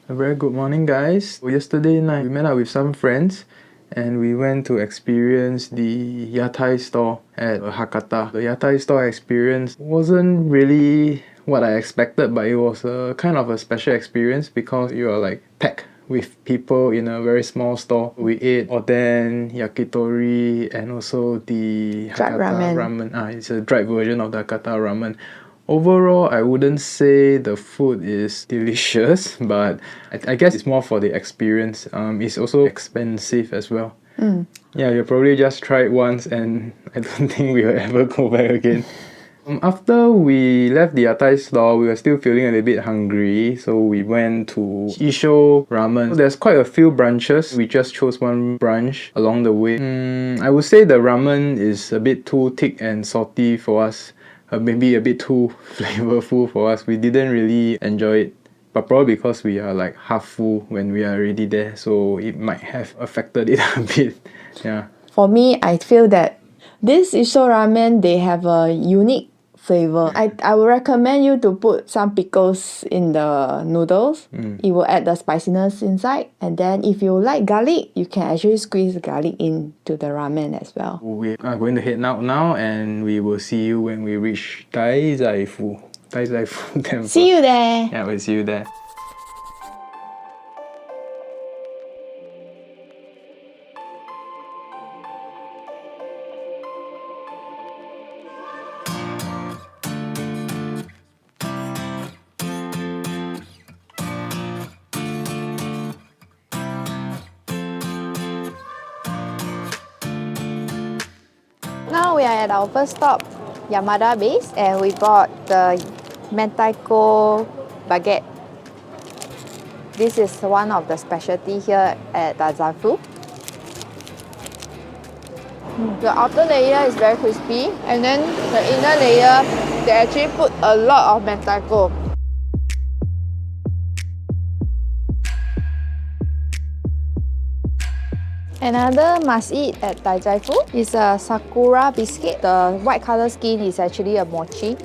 A very good morning, guys. Yesterday night, we met up with some friends and we went to experience the Yatai store at Hakata. The Yatai store experience wasn't really what I expected, but it was a kind of a special experience because you are like packed with people in a very small store. We ate oden, yakitori, and also the Hakata ramen. It's a dried version of the Hakata ramen. Overall, I wouldn't say the food is delicious, but I guess it's more for the experience. It's also expensive as well. Yeah, you'll probably just try it once and I don't think we will ever go back again. After we left the Yatai store, we were still feeling a little bit hungry, so we went to Isho Ramen. There's quite a few branches. We just chose one branch along the way. I would say the ramen is a bit too thick and salty for us. Maybe a bit too flavorful for us. We didn't really enjoy it, but probably because we are like half full when we are already there, so it might have affected it a bit. Yeah. For me, I feel that this Isho ramen, they have a unique flavor. I would recommend you to put some pickles in the noodles. It will add the spiciness inside. And then if you like garlic, you can actually squeeze garlic into the ramen as well. We are going to head out now and we will see you when we reach Dazaifu temple. See you there! Yeah, we'll see you there. Now we are at our first stop, Yamada base, and we bought the mentaiko baguette. This is one of the specialty here at Dazaifu. The outer layer is very crispy, and then the inner layer, they actually put a lot of mentaiko. Another must-eat at Dazaifu is a sakura biscuit. The white color skin is actually a mochi.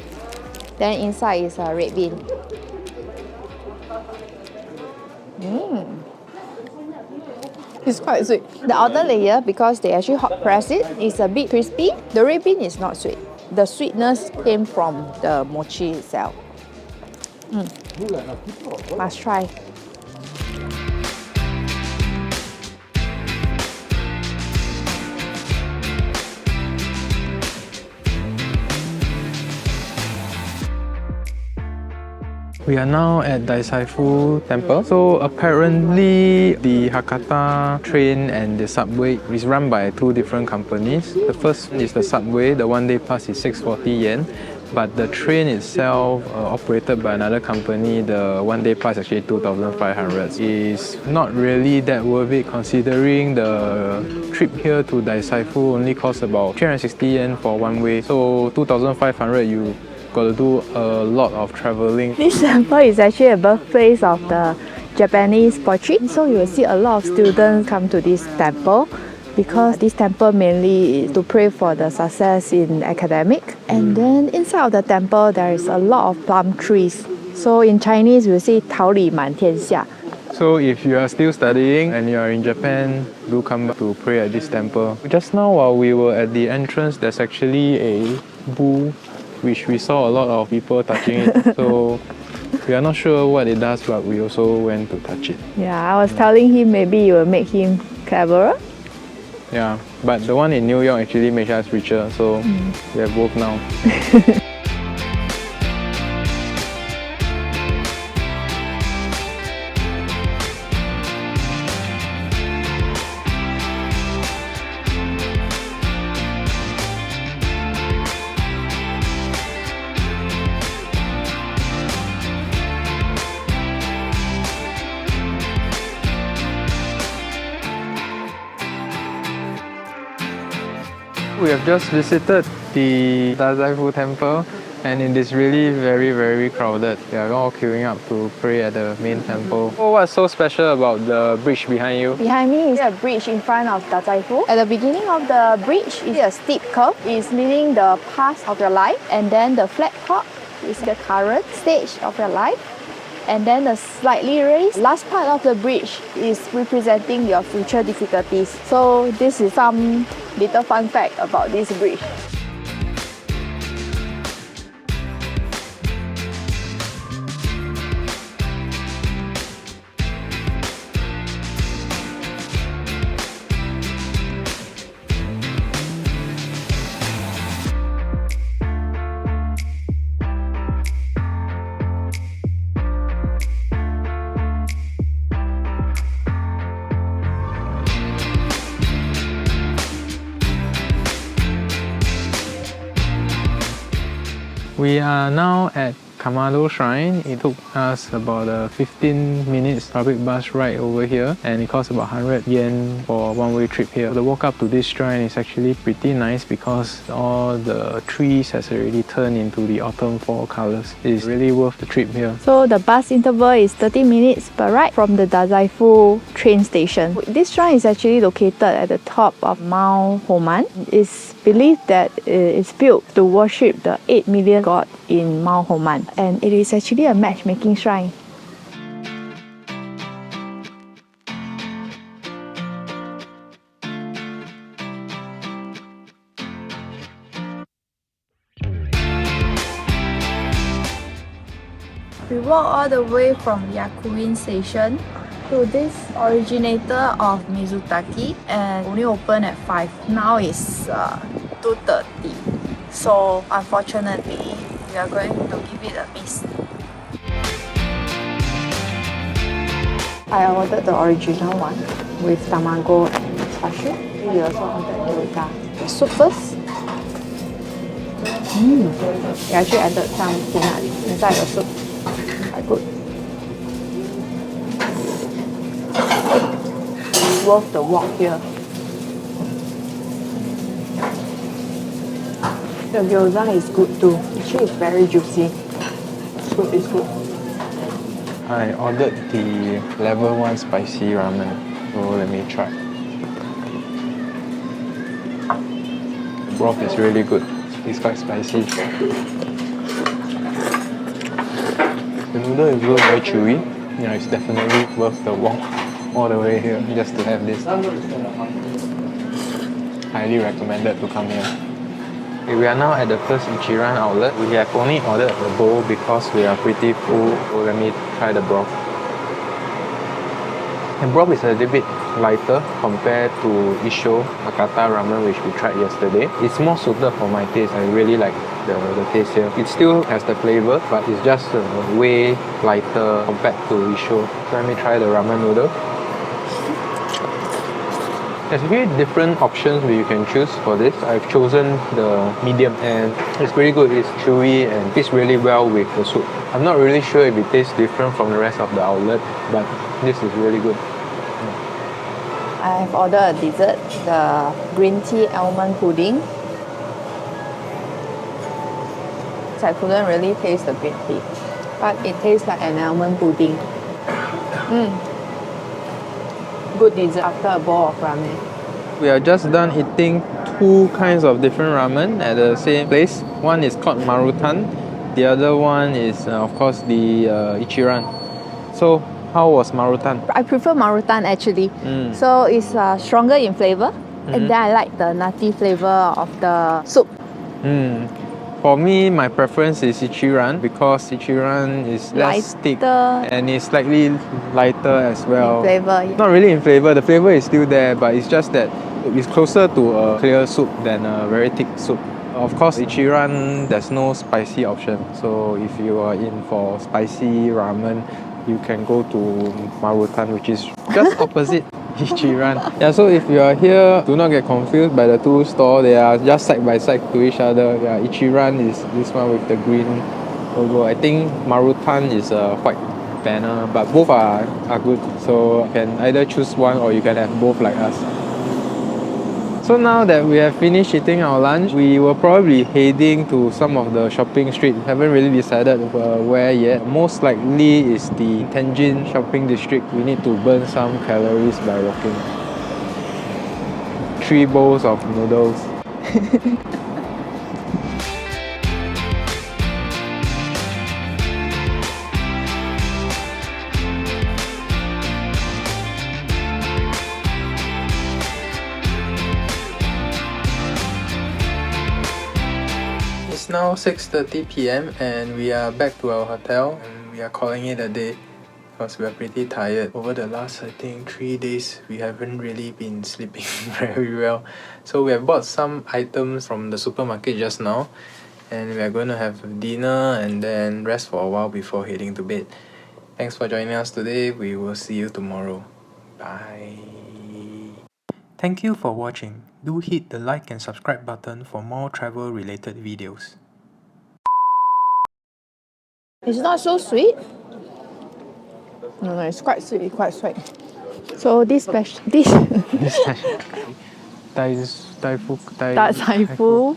Then inside is a red bean. It's quite sweet. The outer layer, because they actually hot press it, is a bit crispy. The red bean is not sweet. The sweetness came from the mochi itself. Must try. We are now at Dazaifu temple. So apparently the Hakata train and the subway is run by two different companies. The first is the subway, the one day pass is 640 yen. But the train itself, operated by another company, the one day pass actually 2,500. Is not really that worth it considering the trip here to Dazaifu only costs about 360 yen for one way. So 2,500 you got to do a lot of traveling. This temple is actually a birthplace of the Japanese poetry. So you will see a lot of students come to this temple because this temple mainly is to pray for the success in academic. And then inside of the temple, there is a lot of plum trees. So in Chinese, we say 桃李满天下. So if you are still studying and you are in Japan, do come back to pray at this temple. Just now while we were at the entrance, there's actually a bull which we saw a lot of people touching it. So we are not sure what it does, but we also went to touch it. Yeah, I was telling him maybe you will make him cleverer. Yeah, but the one in New York actually made us richer, so we have both now. We have just visited the Dazaifu temple and it is really very crowded. They are all queuing up to pray at the main temple. Oh, what's so special about the bridge behind you? Behind me is a bridge in front of Dazaifu. At the beginning of the bridge is a steep curve. It's meaning the past of your life, and then the flat top is the current stage of your life. and then the slightly raised last part of the bridge is representing your future difficulties. So this is some little fun fact about this bridge. We are now at Kamado Shrine. It took us about a 15 minutes public bus ride over here, and it cost about 100 yen for a one-way trip here. The walk up to this shrine is actually pretty nice because all the trees has already turned into the autumn fall colors. It's really worth the trip here. So the bus interval is 30 minutes per ride from the Dazaifu train station. This shrine is actually located at the top of Mount Homan. It's believed that it's built to worship the 8 million god in Mount Homan, and it is actually a matchmaking shrine. We walk all the way from Yakuin station to this originator of Mizutaki, and only open at 5. Now it's 2:30. So unfortunately, we are going to give it a miss. I ordered the original one with tamago and chashu. We also ordered the soup first. We actually added some peanuts inside the soup. Quite good. Worth the walk here. The gyoza is good too. Actually, it's very juicy. Soup is good. I ordered the level 1 spicy ramen, so let me try. The broth is really good. It's quite spicy. The noodle is also very chewy. Yeah, it's definitely worth the walk all the way here just to have this. Highly recommended to come here. Okay, we are now at the first Ichiran outlet. We have only ordered a bowl because we are pretty full, so let me try the broth. The broth is a little bit lighter compared to Isho Hakata ramen which we tried yesterday. It's more suited for my taste. I really like the taste here. It still has the flavor, but it's just way lighter compared to Isho. So let me try the ramen noodle. There's really different options where you can choose for this. I've chosen the medium and it's pretty good. It's chewy and fits really well with the soup. I'm not really sure if it tastes different from the rest of the outlet, but this is really good. I've ordered a dessert, the green tea almond pudding. So I couldn't really taste the green tea, but it tastes like an almond pudding. Good dessert after a bowl of ramen. We are just done eating 2 kinds of different ramen at the same place. One is called Marutan. The other one is, of course, the Ichiran. So, how was Marutan? I prefer Marutan actually. So it's stronger in flavor, and then I like the nutty flavor of the soup. For me, my preference is Ichiran because Ichiran is less thick and it's slightly lighter as well. In flavor. Not really in flavor, the flavor is still there, but it's just that it's closer to a clear soup than a very thick soup. Of course, Ichiran, there's no spicy option. So if you are in for spicy ramen, you can go to Marutan, which is just opposite Ichiran. Yeah, so if you are here, do not get confused by the 2 stores. They are just side by side to each other. Yeah, Ichiran is this one with the green logo. I think Marutan is a white banner, but both are good. So you can either choose one or you can have both like us. So now that we have finished eating our lunch, we will probably heading to some of the shopping street. Haven't really decided where yet. Most likely is the Tenjin shopping district. We need to burn some calories by walking. 3 bowls of noodles. now 6:30 p.m. and we are back to our hotel and we are calling it a day because we are pretty tired. Over the last, I think, 3 days, we haven't really been sleeping very well. So we have bought some items from the supermarket just now and we are going to have dinner and then rest for a while before heading to bed. Thanks for joining us today. We will see you tomorrow. Bye. Thank you for watching. Do hit the like and subscribe button for more travel related videos. It's not so sweet. No, it's quite sweet, quite sweet. So this This Dazaifu. Dazaifu